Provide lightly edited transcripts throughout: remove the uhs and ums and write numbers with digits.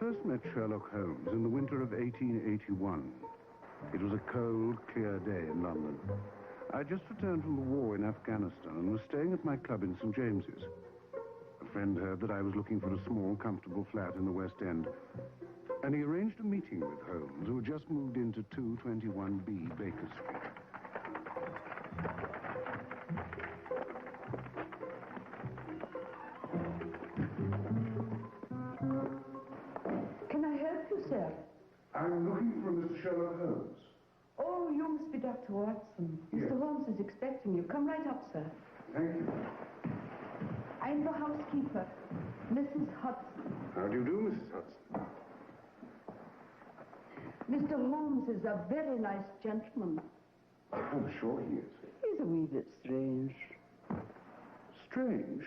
first met Sherlock Holmes in the winter of 1881. It was a cold, clear day in London. I had just returned from the war in Afghanistan and was staying at my club in St. James's. A friend heard that I was looking for a small, comfortable flat in the West End, and he arranged a meeting with Holmes, who had just moved into 221B Baker Street. Can I help you, sir? I'm looking for Mr. Sherlock Holmes. Oh, you must be Dr. Watson. Yes. Mr. Holmes is expecting you. Come right up, sir. Thank you. I'm the housekeeper, Mrs. Hudson. How do you do, Mrs. Hudson? Mr. Holmes is a very nice gentleman. I'm sure he is. He's a wee bit strange. Strange?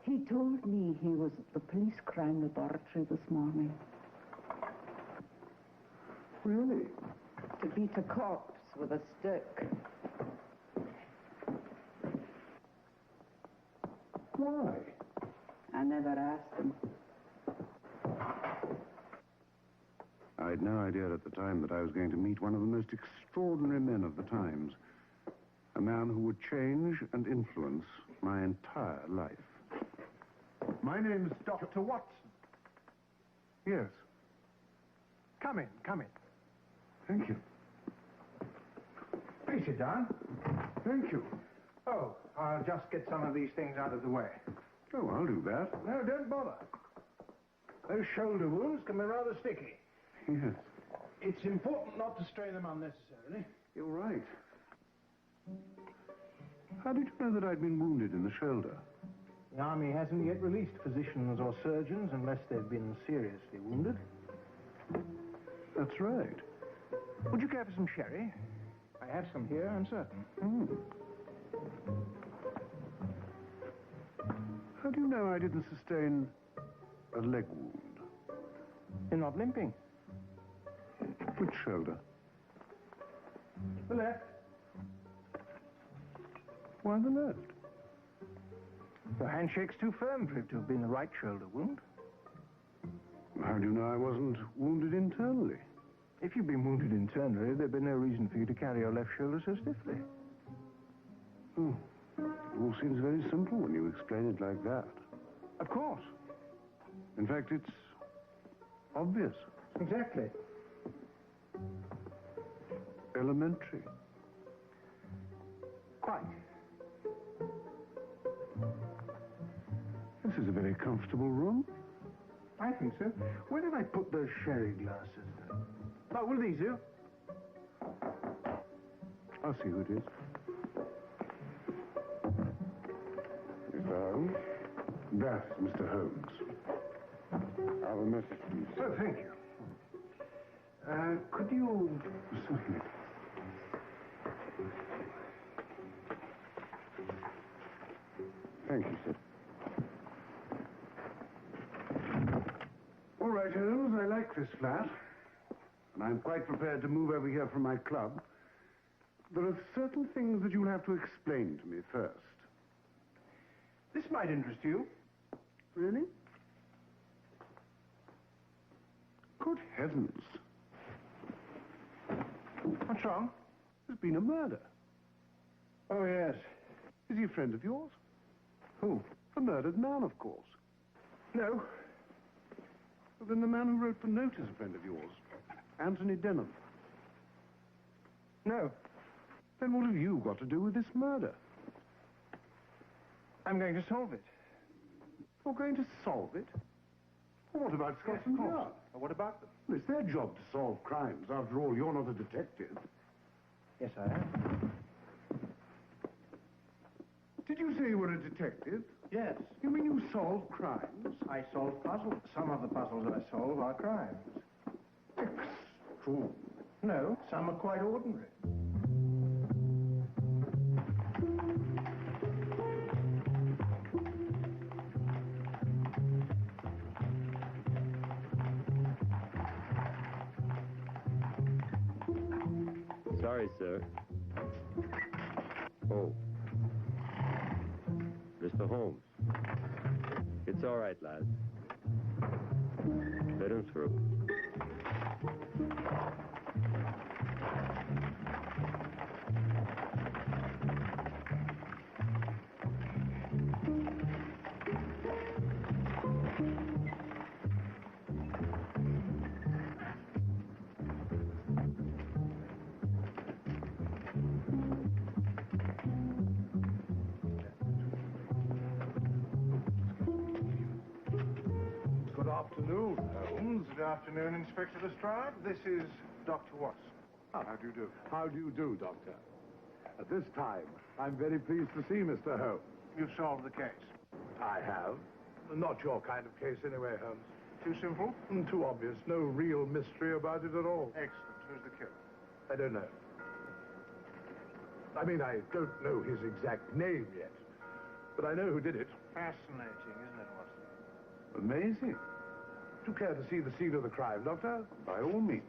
He told me he was at the police crime laboratory this morning Really? to beat a corpse with a stick. Why? I never asked him. I had no idea at the time that I was going to meet one of the most extraordinary men of the times. A man who would change and influence my entire life. My name's Dr. Watson. Yes, Come in, come in. thank you. Please sit down. Thank you. Oh, I'll just get some of these things out of the way. Oh, I'll do that. No, don't bother. Those shoulder wounds can be rather sticky. Yes, It's important not to strain them unnecessarily. you're right. How did you know that I'd been wounded in the shoulder? The Army hasn't yet released physicians or surgeons unless they've been seriously wounded. That's right. Would you care for some sherry? I have some here, I'm certain. How do you know I didn't sustain a leg wound? You're not limping. Which shoulder? The left. Why the left? The handshake's too firm for it to have been the right shoulder wound. How do you know I wasn't wounded internally? If you'd been wounded internally, there'd be no reason for you to carry your left shoulder so stiffly. Oh, it all seems very simple when you explain it like that. Of course. In fact, it's obvious, Exactly. elementary. Quite. This is a very comfortable room. I think so. Where did I put those sherry glasses? Oh, will these do? I'll see who it is. Mr. Holmes? That's Mr. Holmes. I have a message, please. Oh, thank you. Could you... Certainly. Thank you, sir. All right, Holmes, I like this flat. And I'm quite prepared to move over here from my club. There are certain things that you'll have to explain to me first. This might interest you. Really? Good heavens. What's wrong? There's been a murder. Oh, yes. Is he a friend of yours? Who? The murdered man, of course. No. Well, then the man who wrote the note is a friend of yours. Anthony Denham. No. Then what have you got to do with this murder? I'm going to solve it. You're going to solve it? Well, what about Scotland Yard? What about them? Well, it's their job to solve crimes. After all, you're not a detective. Yes, I am. Did you say you were a detective? Yes. You mean you solve crimes? I solve puzzles. Some of the puzzles I solve are crimes. True. No, some are quite ordinary. Sorry, sir. Oh. Mr. Holmes. It's all right, lad. Let him through. Good afternoon, Holmes. Good afternoon, Inspector Lestrade. This is Dr. Watson. How do you do? How do you do, Doctor? At this time, I'm very pleased to see Mr. Holmes. You've solved the case. I have. Not your kind of case anyway, Holmes. Too simple? Too obvious. No real mystery about it at all. Excellent. Who's the killer? I don't know. I mean, I don't know his exact name yet. But I know who did it. Fascinating, isn't it, Watson? Amazing. Do you care to see the scene of the crime, Doctor? By all means.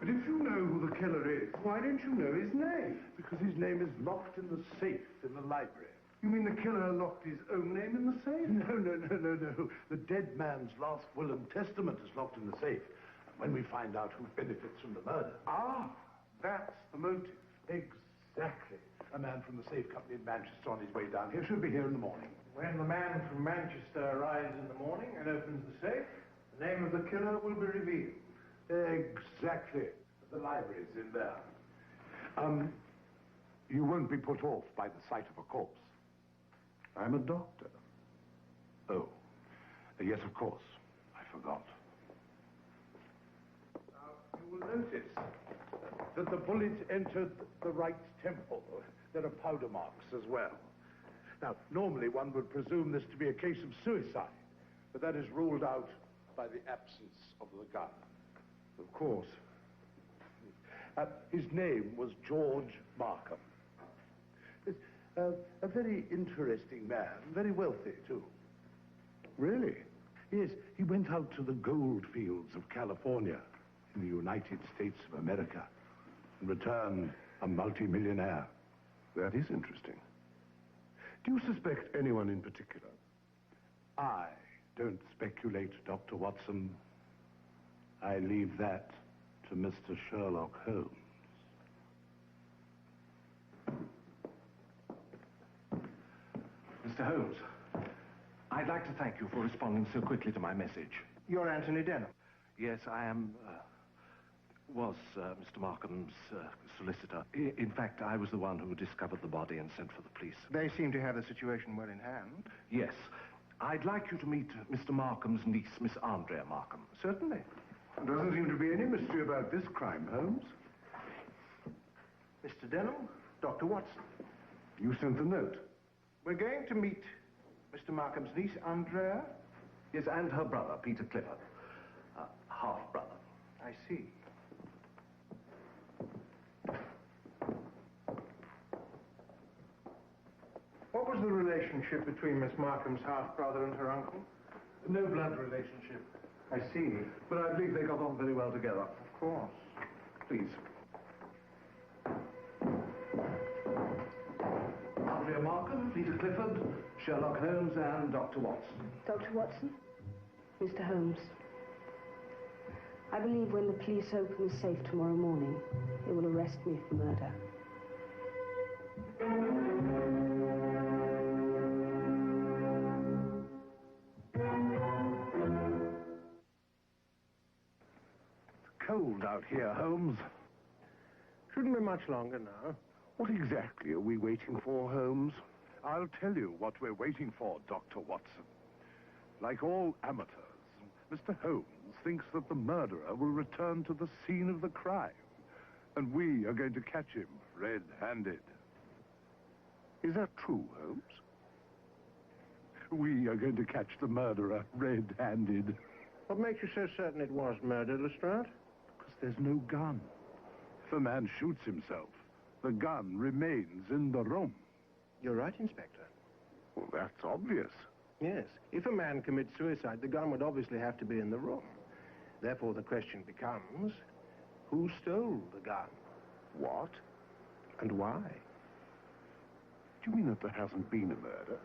But if you know who the killer is, why don't you know his name? Because his name is locked in the safe in the library. You mean the killer locked his own name in the safe? No. The dead man's last will and testament is locked in the safe. When we find out who benefits from the murder. Ah, that's the motive. Exactly. A man from the safe company in Manchester on his way down here should be here in the morning. When the man from Manchester arrives in the morning and opens the safe, the name of the killer will be revealed. Exactly. The library's in there. You won't be put off by the sight of a corpse. I'm a doctor. Oh. Yes, of course. I forgot. You will notice that the bullet entered the right temple. There are powder marks as well. Now, normally one would presume this to be a case of suicide, but that is ruled out by the absence of the gun. Of course. His name was George Markham. A very interesting man, very wealthy, too. Really? Yes, he went out to the gold fields of California in the United States of America and returned a multimillionaire. That is interesting. Do you suspect anyone in particular? I don't speculate, Dr. Watson. I leave that to Mr. Sherlock Holmes. Mr. Holmes, I'd like to thank you for responding so quickly to my message. You're Anthony Denham. Yes, I am, was Mr. Markham's solicitor. In fact, I was the one who discovered the body and sent for the police. They seem to have the situation well in hand. Yes. I'd like you to meet Mr. Markham's niece, Miss Andrea Markham. Certainly. There doesn't seem to be any mystery about this crime, Holmes. Mr. Denham, Dr. Watson. You sent the note. We're going to meet Mr. Markham's niece, Andrea. Yes, and her brother, Peter Clifford. Half-brother. I see. What was the relationship between Miss Markham's half-brother and her uncle? No blood relationship. I see. But I believe they got on very well together. Of course. Please. Andrea Markham, Peter Clifford, Sherlock Holmes, and Dr. Watson. Dr. Watson? Mr. Holmes. I believe when the police open the safe tomorrow morning, they will arrest me for murder. It's cold out here, Holmes. Shouldn't be much longer now. What exactly are we waiting for, Holmes? I'll tell you what we're waiting for, Dr. Watson. Like all amateurs, Mr. Holmes thinks that the murderer will return to the scene of the crime, and we are going to catch him red-handed. Is that true, Holmes? We are going to catch the murderer red-handed. What makes you so certain it was murder, Lestrade? Because there's no gun. If a man shoots himself, the gun remains in the room. You're right, Inspector. Well, that's obvious. Yes. If a man commits suicide, the gun would obviously have to be in the room. Therefore, the question becomes, who stole the gun? What? And why? Do you mean that there hasn't been a murder?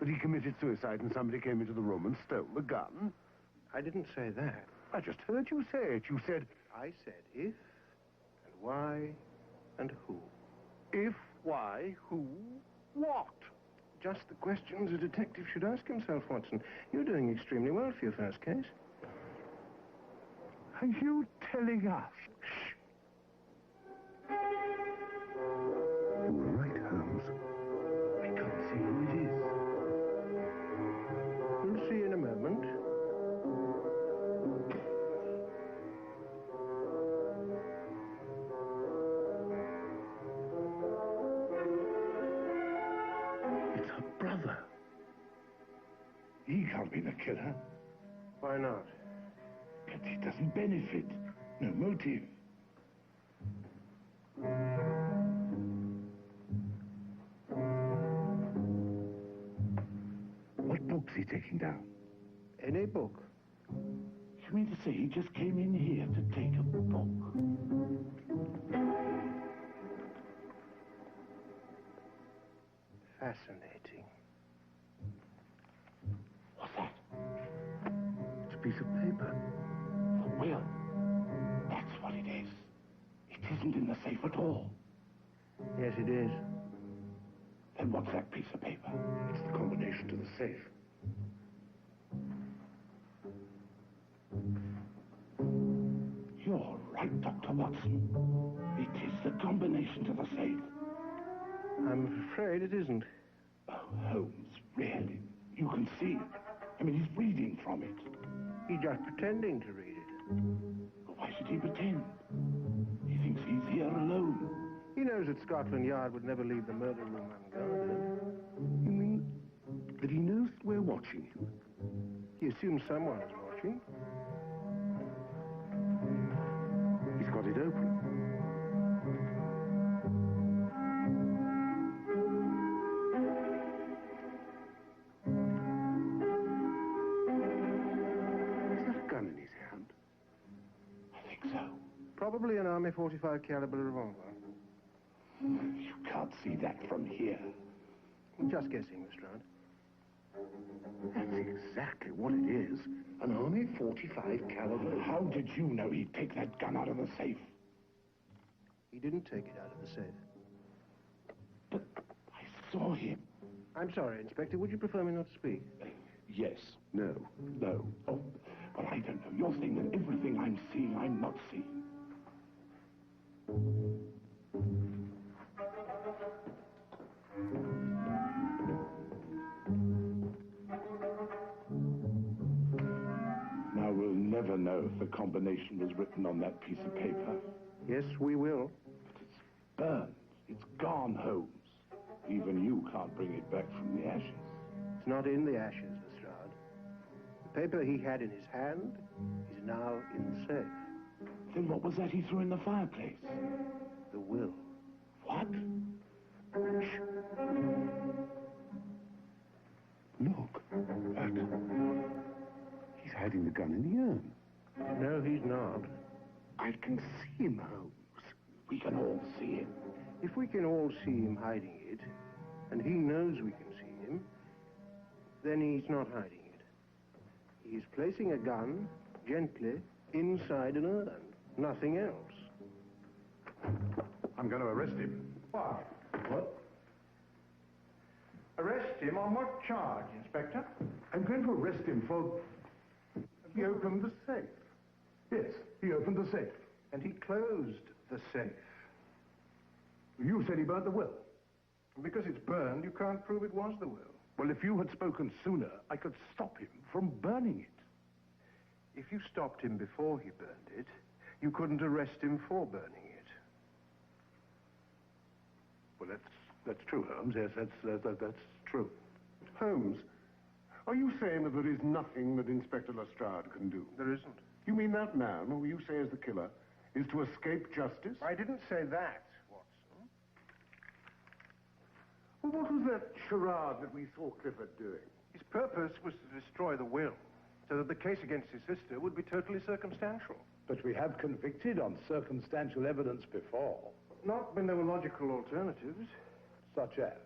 That he committed suicide and somebody came into the room and stole the gun? I didn't say that. I just heard you say it. You said, I said if, and why, and who. if, why, who, what? Just the questions a detective should ask himself, Watson. You're doing extremely well for your first case. Are you telling us? Shh. You were right, Holmes. I can't see who it is. We'll see in a moment. It's her brother. He can't be the killer. Why not? But he doesn't benefit. No motive. What book's he taking down? Any book. You mean to say he just came in here to take a book? Fascinating. What's that? It's a piece of paper. The will. That's what it is. It isn't in the safe at all. Yes, it is. Then what's that piece of paper? It's the combination to the safe. You're right, Dr. Watson. It is the combination to the safe. I'm afraid it isn't. Oh, Holmes, really? You can see it. I mean, he's reading from it. He's just pretending to read it. But why should he pretend? He thinks he's here alone. He knows that Scotland Yard would never leave the murder room unguarded. You mean that he knows that we're watching him? He assumes someone's watching. He's got it open. Is that a gun in his hand? I think so. Probably an Army 45 caliber revolver. You can't see that from here. Just guessing, Mr. Round. That's exactly what it is. An Army 45 caliber. How did you know he'd take that gun out of the safe? He didn't take it out of the safe. But I saw him. I'm sorry, Inspector. Would you prefer me not to speak? Yes. No. No. Oh, but I don't know. You're saying that everything I'm seeing, I'm not seeing. Now we'll never know if the combination was written on that piece of paper. Yes, we will. But it's burned. It's gone, Holmes. Even you can't bring it back from the ashes. It's not in the ashes, Mr. Round. The paper he had in his hand is now in the safe. Then what was that he threw in the fireplace? The will. What? Shh. Look. He's hiding the gun in the urn. No, he's not. I can see him, Holmes. We can all see him. If we can all see him hiding it, and he knows we can see him, then he's not hiding it. He's placing a gun, gently, inside an urn. Nothing else. I'm going to arrest him. Why? What? Arrest him on what charge, Inspector? I'm going to arrest him for... He opened the safe. Yes, he opened the safe. And he closed the safe. You said he burnt the will. Because it's burned, you can't prove it was the will. Well, if you had spoken sooner, I could stop him from burning it. If you stopped him before he burned it, you couldn't arrest him for burning it. Well, that's true, Holmes. Yes, that's true. Holmes, are you saying that there is nothing that Inspector Lestrade can do? There isn't. You mean that man, who you say is the killer, is to escape justice? I didn't say that, Watson. Well, what was that charade that we saw Clifford doing? His purpose was to destroy the will, so that the case against his sister would be totally circumstantial. But we have convicted on circumstantial evidence before. Not when there were logical alternatives. Such as?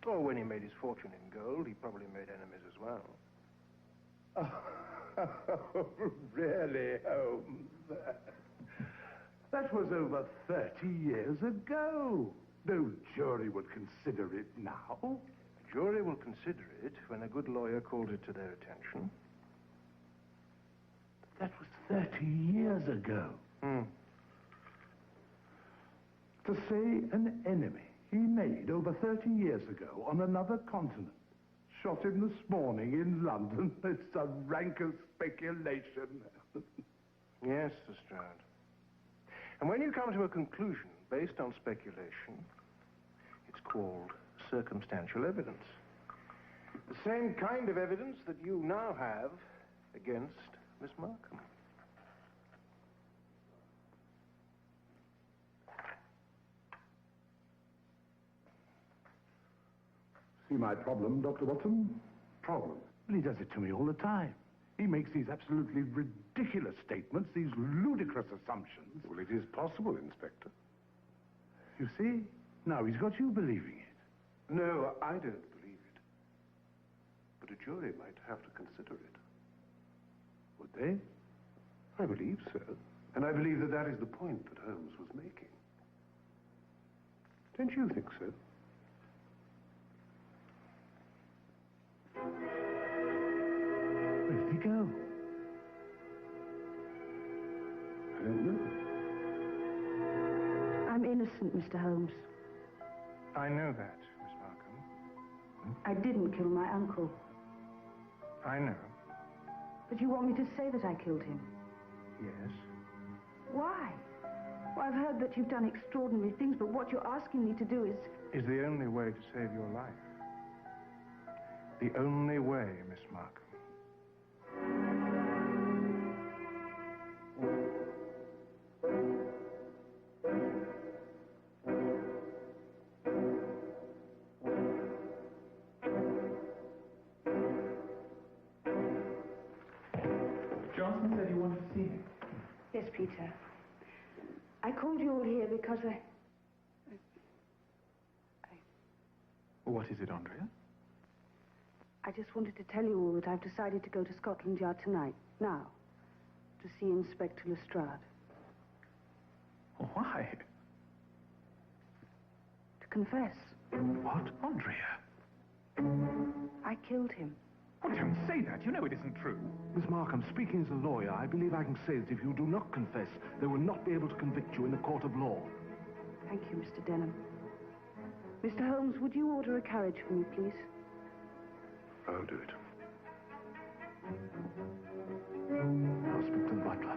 Or when he made his fortune in gold, he probably made enemies as well. Oh, really, Holmes? That was over 30 years ago. No jury would consider it now. A jury will consider it when a good lawyer calls it to their attention. That was 30 years ago. To say an enemy he made over 30 years ago on another continent shot him this morning in London, it's the rankest speculation. Yes, Lestrade. And when you come to a conclusion based on speculation, it's called circumstantial evidence. The same kind of evidence that you now have against Miss Markham. See my problem, Dr. Watson? Problem? Well, he does it to me all the time. He makes these absolutely ridiculous statements, these ludicrous assumptions. Well, it is possible, Inspector. You see? Now he's got you believing it. No, I don't believe it. But a jury might have to consider it. Would they? I believe so. And I believe that that is the point that Holmes was making. Don't you think so? Where did he go? I don't know. I'm innocent, Mr. Holmes. I know that, Miss Markham. I didn't kill my uncle. I know. But you want me to say that I killed him? Yes. Why? Well, I've heard that you've done extraordinary things, but what you're asking me to do is... Is the only way to save your life. The only way, Miss Markham. Johnson said you wanted to see me. Yes, Peter. I called you all here because What is it, Andrea? I just wanted to tell you all that I've decided to go to Scotland Yard tonight, now, to see Inspector Lestrade. Why? To confess. What, Andrea? I killed him. Oh, don't say that. You know it isn't true. Miss Markham, speaking as a lawyer, I believe I can say that if you do not confess, they will not be able to convict you in the court of law. Thank you, Mr. Denham. Mr. Holmes, would you order a carriage for me, please? I'll do it. I'll speak to the butler.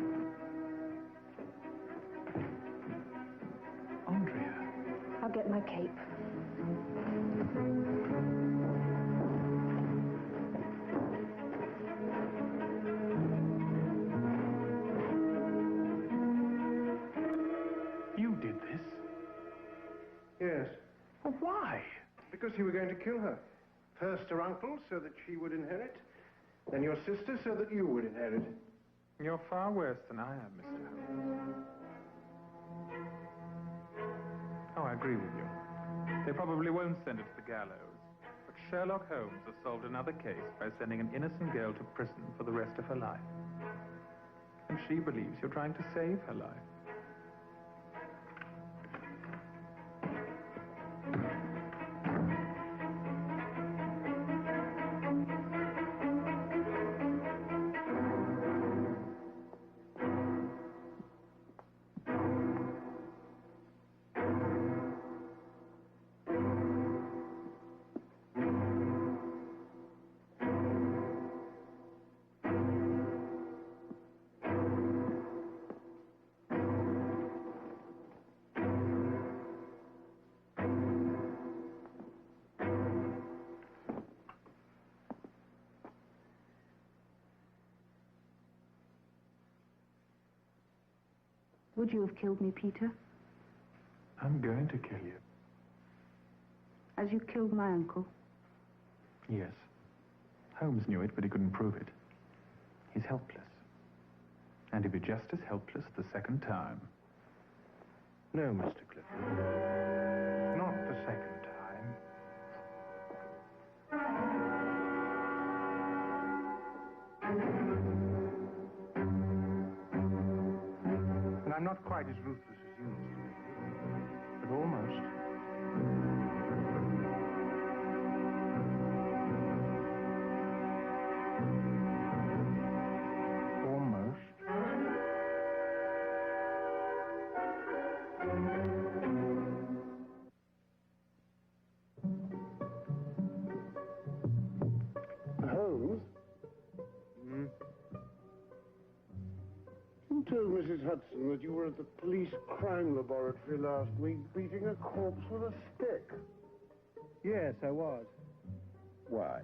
Andrea. I'll get my cape. You did this? Yes. Well, why? Because you were going to kill her. First her uncle, so that she would inherit. Then your sister, so that you would inherit. You're far worse than I am, Mr. Holmes. Oh, I agree with you. They probably won't send her to the gallows. But Sherlock Holmes has solved another case by sending an innocent girl to prison for the rest of her life. And she believes you're trying to save her life. Would you have killed me, Peter? I'm going to kill you. As you killed my uncle? Yes. Holmes knew it, but he couldn't prove it. He's helpless. And he'll be just as helpless the second time. No, Mr. Clifford. Not the second time. I'm not quite as ruthless as you, Mr. Bailey, but almost. Holmes? You told Mrs. Hudson that you were at the police crime laboratory last week beating a corpse with a stick. Yes, I was. Why?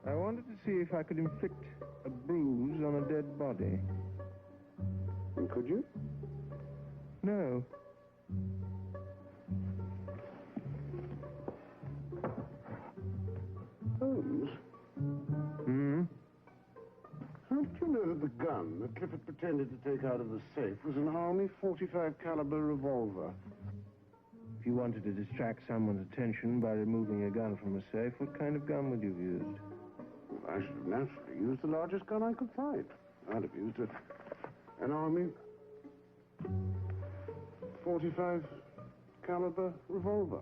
I wanted to see if I could inflict a bruise on a dead body. And could you? No. Holmes? How did you know that the gun that Clifford pretended to take out of the safe was an Army .45 caliber revolver? If you wanted to distract someone's attention by removing a gun from a safe, what kind of gun would you have used? Well, I should have naturally used the largest gun I could find. I'd have used an Army .45 caliber revolver.